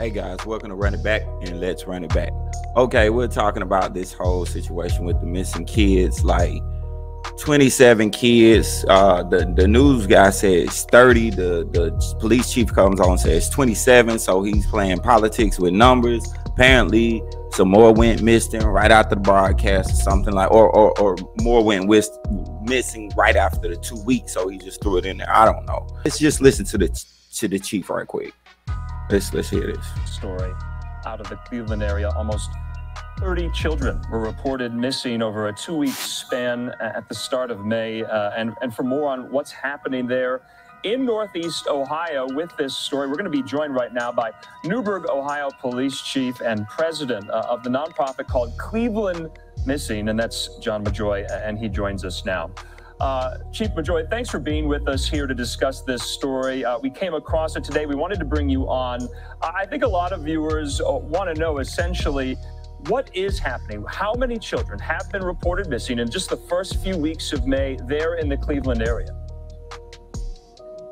Hey guys, welcome to Run It Back and Let's Run It Back. Okay, we're talking about this whole situation with the missing kids, like 27 kids. The news guy says 30. The police chief comes on and says 27. So he's playing politics with numbers. Apparently, some more went missing right after the broadcast, or something like, or more went missing right after the 2 weeks. So he just threw it in there. I don't know. Let's just listen to the chief right quick. Let's hear this story out of the Cleveland area. Almost 30 children were reported missing over a 2-week span at the start of May. And for more on what's happening there in Northeast Ohio with this story, we're going to be joined right now by Newburgh, Ohio Police Chief and President of the nonprofit called Cleveland Missing, and that's John Majoy, and he joins us now. Chief Majoy, thanks for being with us here to discuss this story. We came across it today. We wanted to bring you on. I think a lot of viewers want to know essentially what is happening. How many children have been reported missing in just the first few weeks of May there in the Cleveland area?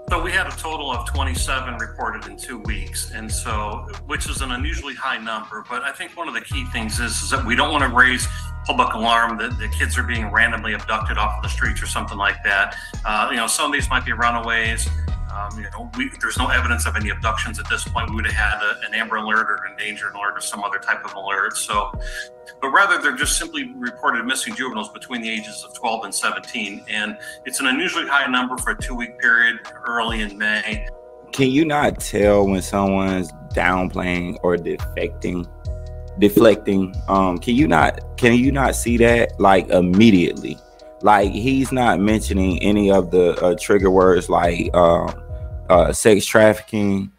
So we had a total of 27 reported in 2 weeks, and so, which is an unusually high number. But I think one of the key things is that we don't want to raise public alarm that the kids are being randomly abducted off of the streets or something like that. Some of these might be runaways. There's no evidence of any abductions at this point. We would have had an Amber Alert or an endangered alert or some other type of alert. But rather, they're just simply reported missing juveniles between the ages of 12 and 17. And it's an unusually high number for a 2-week period early in May. Can you not tell when someone's downplaying or deflecting? Can you not see that like immediately? Like, he's not mentioning any of the trigger words like sex trafficking.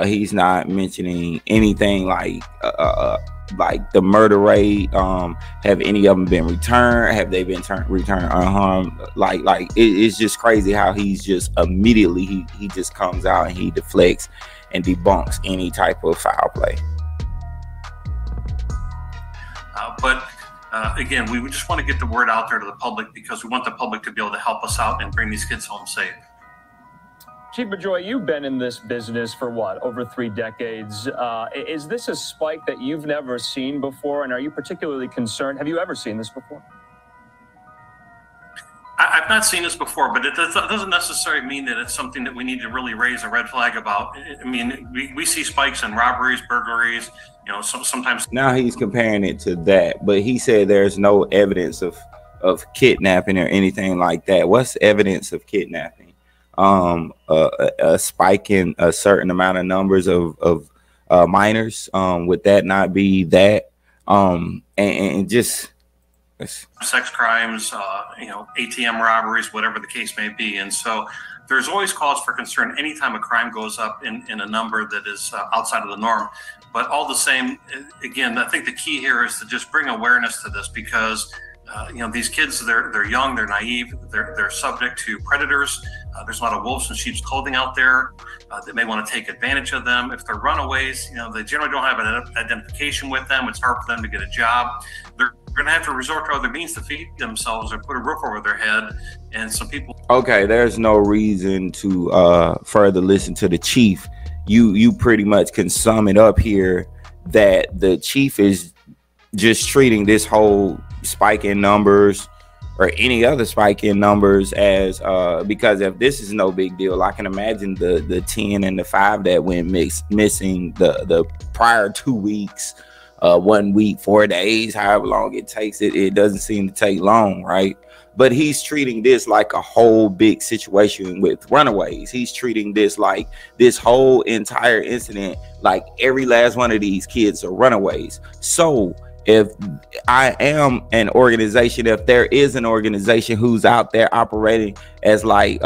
He's not mentioning anything like the murder rate. Have any of them been returned? Have they been returned unharmed? It's just crazy how he's just immediately he just comes out and he deflects and debunks any type of foul play. Again, we just want to get the word out there to the public because we want the public to be able to help us out and bring these kids home safe. Chief Majoy, you've been in this business for what, over 3 decades. Is this a spike that you've never seen before? And are you particularly concerned? Have you ever seen this before? I've not seen this before, but it doesn't necessarily mean that it's something that we need to really raise a red flag about. I mean, we see spikes in robberies, burglaries, sometimes. Now he's comparing it to that, but he said there's no evidence of kidnapping or anything like that. What's evidence of kidnapping? A spike in a certain amount of numbers of minors. Would that not be that? And just sex crimes, ATM robberies, whatever the case may be. And so there's always cause for concern anytime a crime goes up in a number that is outside of the norm. But all the same, again, I think the key here is to just bring awareness to this because these kids, they're young, they're naive, they're subject to predators. There's a lot of wolves in sheep's clothing out there that may want to take advantage of them. If they're runaways, they generally don't have an identification with them. It's hard for them to get a job. They're going to have to resort to other means to feed themselves or put a roof over their head. And some people. Okay, there's no reason to further listen to the chief. You pretty much can sum it up here that the chief is just treating this whole spike in numbers or any other spike in numbers as because if this is no big deal, I can imagine the 10 and the 5 that went missing the prior 2 weeks, 1 week, 4 days, however long it takes. It doesn't seem to take long, right? But he's treating this like a whole big situation with runaways. He's treating this like this whole entire incident like every last one of these kids are runaways. So if I am an organization, if there is an organization who's out there operating as like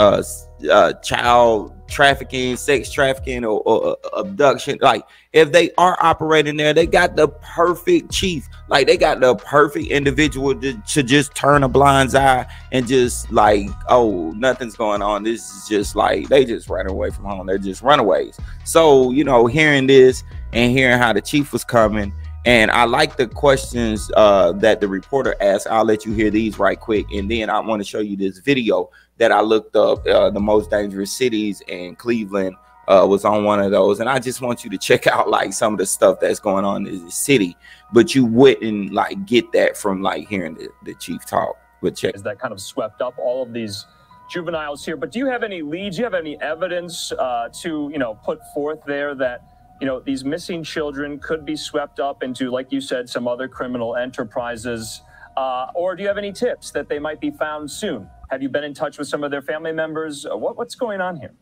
child trafficking, sex trafficking, or abduction, like if they are operating there, they got the perfect chief, like they got the perfect individual to just turn a blind eye and just like, oh, nothing's going on. This is just like they just ran away from home. They're just runaways. So hearing this and hearing how the chief was coming. And I like the questions that the reporter asked. I'll let you hear these right quick. And then I want to show you this video that I looked up, the most dangerous cities in Cleveland was on one of those, and I just want you to check out like some of the stuff that's going on in the city, but you wouldn't like get that from like hearing the chief talk. But check. Is that kind of swept up all of these juveniles here? But do you have any leads? Do you have any evidence to, you know, put forth there that, you know, these missing children could be swept up into, like you said, some other criminal enterprises? Or do you have any tips that they might be found soon? Have you been in touch with some of their family members? What's going on here?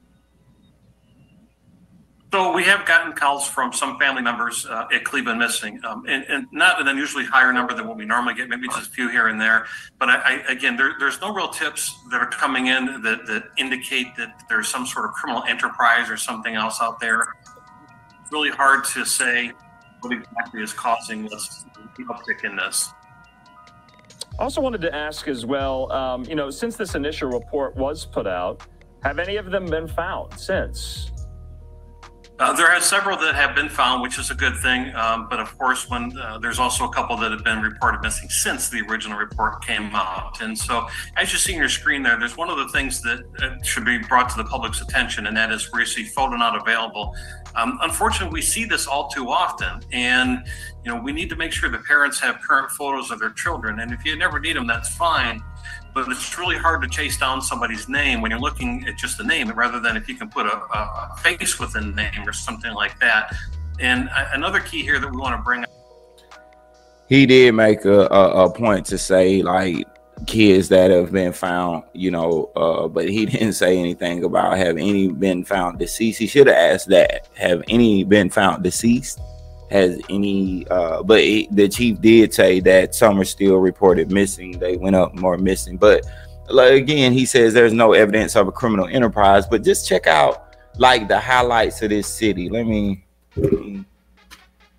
So we have gotten calls from some family members at Cleveland missing, and not an unusually higher number than what we normally get, maybe just a few here and there. But again, there's no real tips that are coming in that indicate that there's some sort of criminal enterprise or something else out there. It's really hard to say what exactly is causing this uptick in this. I also wanted to ask as well, you know, since this initial report was put out, have any of them been found since? There are several that have been found, which is a good thing. But of course, when there's also a couple that have been reported missing since the original report came out. And so as you see on your screen there, there's one of the things that should be brought to the public's attention, and that is where you see photo not available. Unfortunately, we see this all too often. And, you know, we need to make sure the parents have current photos of their children. And if you never need them, that's fine. But it's really hard to chase down somebody's name when you're looking at just the name, rather than if you can put a face with a name or something like that. And another key here that we want to bring up. He did make a point to say like kids that have been found, you know, but he didn't say anything about have any been found deceased. He should have asked that. Have any been found deceased? Has any the chief did say that some are still reported missing. They went up more missing, but like, again, he says there's no evidence of a criminal enterprise. But just check out like the highlights of this city. Let me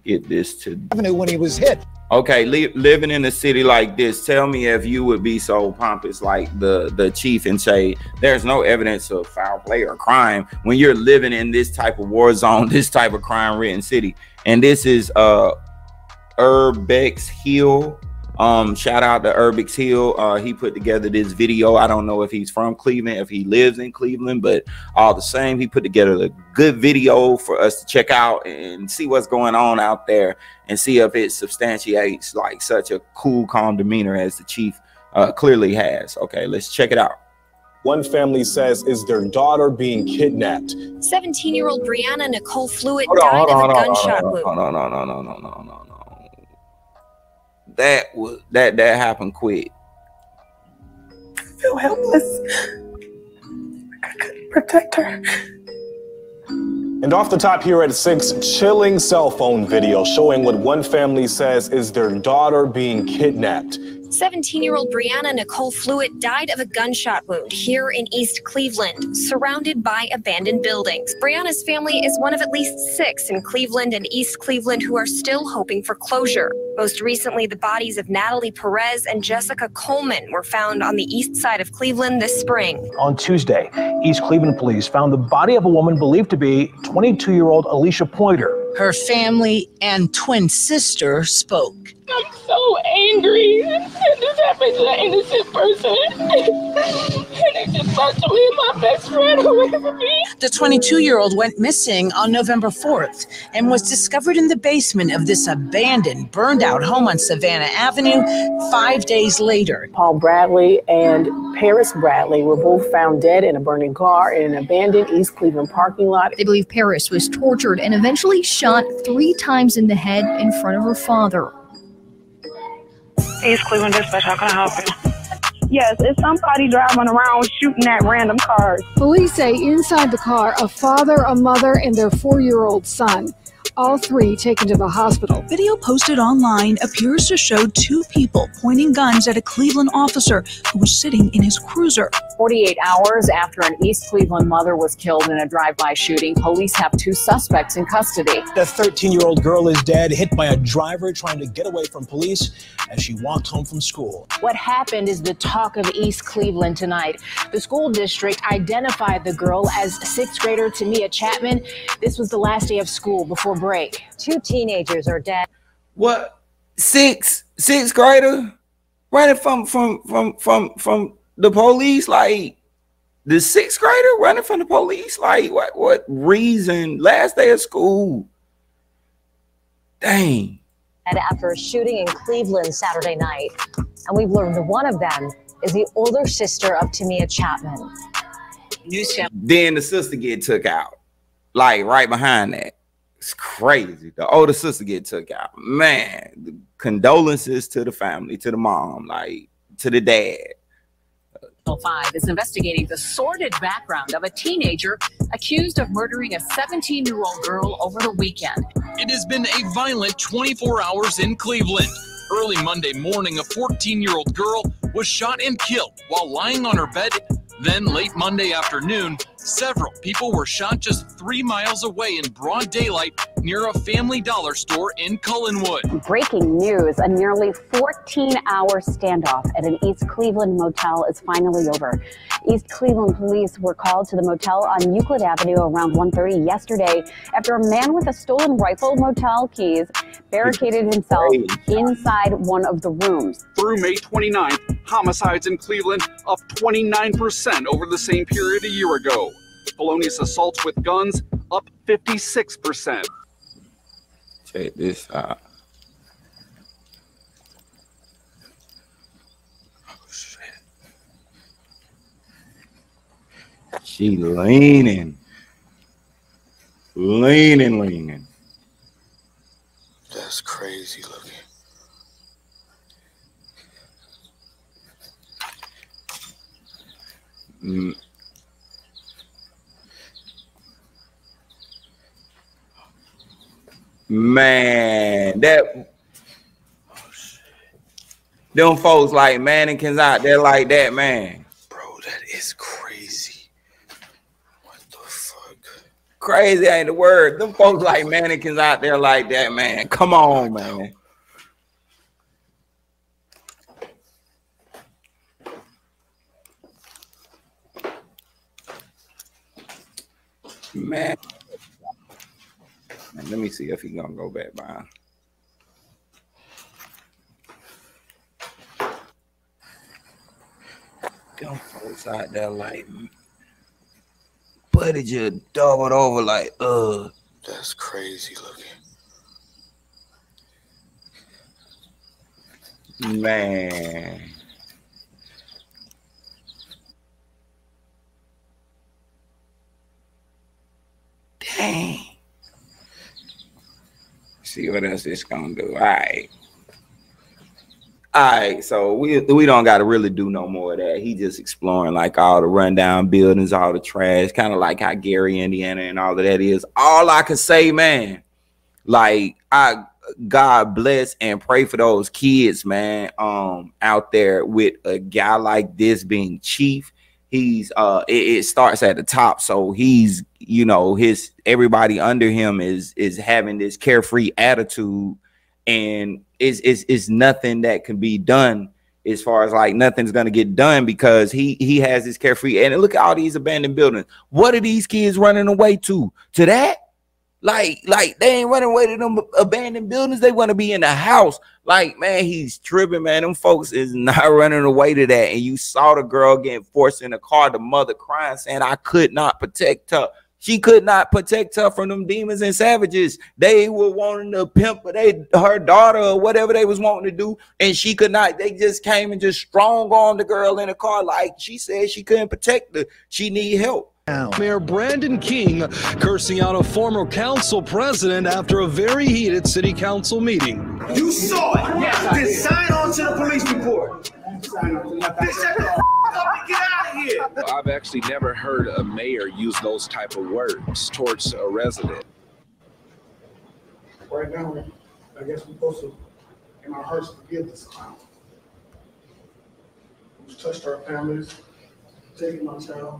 get this to when he was hit. Okay, living in a city like this, tell me if you would be so pompous like the chief and say there's no evidence of foul play or crime when you're living in this type of war zone, this type of crime-ridden city. And this is Urbex Hill. Shout out to Urbex Hill. He put together this video. I don't know if he's from Cleveland, if he lives in Cleveland, but all the same, he put together a good video for us to check out and see what's going on out there and see if it substantiates like such a cool, calm demeanor as the chief clearly has. Okay, let's check it out. One family says is their daughter being kidnapped. 17-year-old Brianna Nicole Fluid died of a gunshot wound. No. That happened quick. I feel helpless. I couldn't protect her. And off the top here at 6, chilling cell phone video showing what one family says is their daughter being kidnapped. 17-year-old Brianna Nicole Fluid died of a gunshot wound here in East Cleveland, surrounded by abandoned buildings. Brianna's family is one of at least 6 in Cleveland and East Cleveland who are still hoping for closure. Most recently, the bodies of Natalie Perez and Jessica Coleman were found on the east side of Cleveland this spring. On Tuesday, East Cleveland police found the body of a woman believed to be 22-year-old Alicia Pointer. Her family and twin sister spoke. I'm so angry. This happened to an innocent person. And they just start to leave my best friend away from me. The 22-year-old went missing on November 4th and was discovered in the basement of this abandoned, burned-out home on Savannah Avenue 5 days later. Paul Bradley and Paris Bradley were both found dead in a burning car in an abandoned East Cleveland parking lot. They believe Paris was tortured and eventually shot 3 times in the head in front of her father. East Cleveland Dispatch, how can I help you? Yes, it's somebody driving around shooting at random cars. Police say inside the car, a father, a mother, and their 4-year-old son. All 3 taken to the hospital. Video posted online appears to show 2 people pointing guns at a Cleveland officer who was sitting in his cruiser. 48 hours after an East Cleveland mother was killed in a drive-by shooting, police have 2 suspects in custody. The 13-year-old girl is dead, hit by a driver trying to get away from police as she walked home from school. What happened is the talk of East Cleveland tonight. The school district identified the girl as 6th grader Tamia Chapman. This was the last day of school before break. 2 teenagers are dead. What? Sixth grader running from the police? Like, The 6th grader running from the police? Like, what reason? Last day of school. Dang. And after a shooting in Cleveland Saturday night, and we've learned that one of them is the older sister of Tamia Chapman. Then the sister get took out, like right behind that. It's crazy. The older sister get took out. Man, condolences to the family, to the mom, like to the dad. 5 is investigating the sordid background of a teenager accused of murdering a 17-year-old girl over the weekend. It has been a violent 24 hours in Cleveland. Early Monday morning, a 14-year-old girl was shot and killed while lying on her bed. Then late Monday afternoon, several people were shot just 3 miles away in broad daylight near a Family Dollar store in Cullenwood. Breaking news, a nearly 14-hour standoff at an East Cleveland motel is finally over. East Cleveland police were called to the motel on Euclid Avenue around 1:30 yesterday after a man with a stolen rifle motel keys barricaded himself inside one of the rooms. Through May 29th, homicides in Cleveland up 29% over the same period a year ago. Felonious assaults with guns up 56%. Check this out. Oh shit. She leaning. That's crazy looking. Man, them folks like mannequins out there like that, man. Bro, that is crazy. What the fuck? Crazy ain't the word. Them folks like mannequins out there like that, man. Come on, man. Man, let me see if he's gonna go back by. Them folks out there like, buddy just doubled over like, That's crazy looking. Man. Dang. See what else it's gonna do. All right, so we don't gotta really do no more of that. He just exploring like all the rundown buildings, all the trash, kind of like how Gary, Indiana, and all of that is. All I can say, man, like God bless and pray for those kids, man, out there with a guy like this being chief. He's it starts at the top, so he's, you know, everybody under him is having this carefree attitude, and it's nothing that can be done as far as like nothing's gonna get done because he has this carefree. And look at all these abandoned buildings. What are these kids running away to that? Like they ain't running away to them abandoned buildings. They want to be in the house. Like, man, he's tripping, man. Them folks is not running away to that. And you saw the girl getting forced in the car, the mother crying, saying, I could not protect her. She could not protect her from them demons and savages. They were wanting to pimp her daughter or whatever they was wanting to do, and she could not. They just came and just strong on the girl in the car. Like she said, she couldn't protect her. She need help. Mayor Brandon King cursing out a former council president after a very heated city council meeting. You saw it. Then sign on to the police report. Bitch, shut the up and get out of here. I've actually never heard a mayor use those type of words towards a resident. Right now, I guess we're supposed to, in our hearts, forgive this clown who's touched our families, taken my child.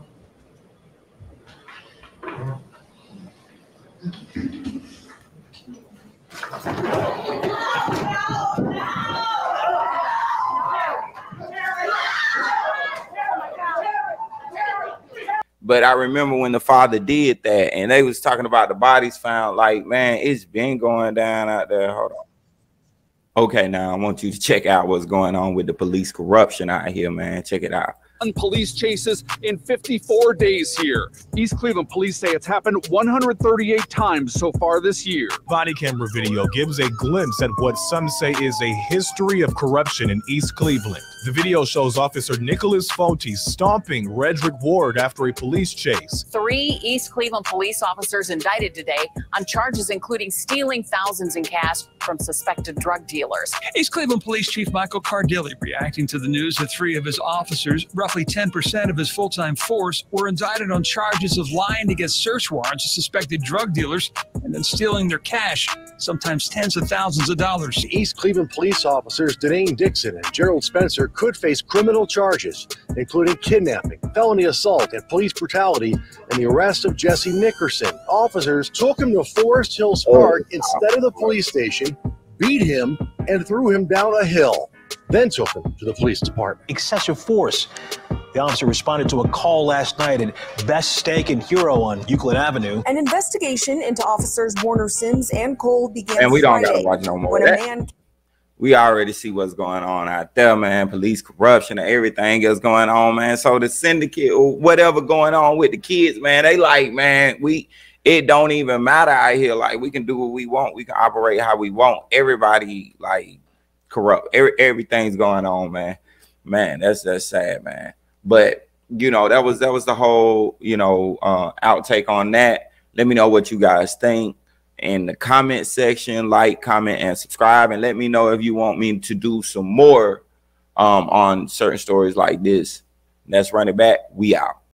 But I remember when the father did that, and they was talking about the bodies found. Like, man, it's been going down out there. Hold on. Okay, now I want you to check out what's going on with the police corruption out here, man. Check it out. police chases in 54 days here. East Cleveland police say it's happened 138 times so far this year. Body camera video gives a glimpse at what some say is a history of corruption in East Cleveland. The video shows Officer Nicholas Fonte stomping Redrick Ward after a police chase. 3 East Cleveland police officers indicted today on charges including stealing thousands in cash from suspected drug dealers. East Cleveland Police Chief Michael Cardilli reacting to the news that 3 of his officers, roughly 10% of his full-time force, were indicted on charges of lying to get search warrants to suspected drug dealers and then stealing their cash, sometimes tens of thousands of dollars. East Cleveland police officers Danae Dixon and Gerald Spencer could face criminal charges, including kidnapping, felony assault, and police brutality, and the arrest of Jesse Nickerson. Officers took him to Forest Hills Park instead of the police station, beat him, and threw him down a hill, then took him to the police department. Excessive force. The officer responded to a call last night at Best Steak and Hero on Euclid Avenue. An investigation into officers Warner Sims and Cole began And we don't Friday gotta watch no more when of a that. man We already see what's going on out there, man. Police corruption and everything is going on, man. So the syndicate or whatever going on with the kids, man, they like, man, it don't even matter out here. Like, we can do what we want. We can operate how we want. Everybody like corrupt. Everything's going on, man. Man, that's sad, man. But you know, that was the whole, you know, outtake on that. Let me know what you guys think in the comment section. Like, comment, and subscribe, and let me know if you want me to do some more on certain stories like this. Let's run it back. We out.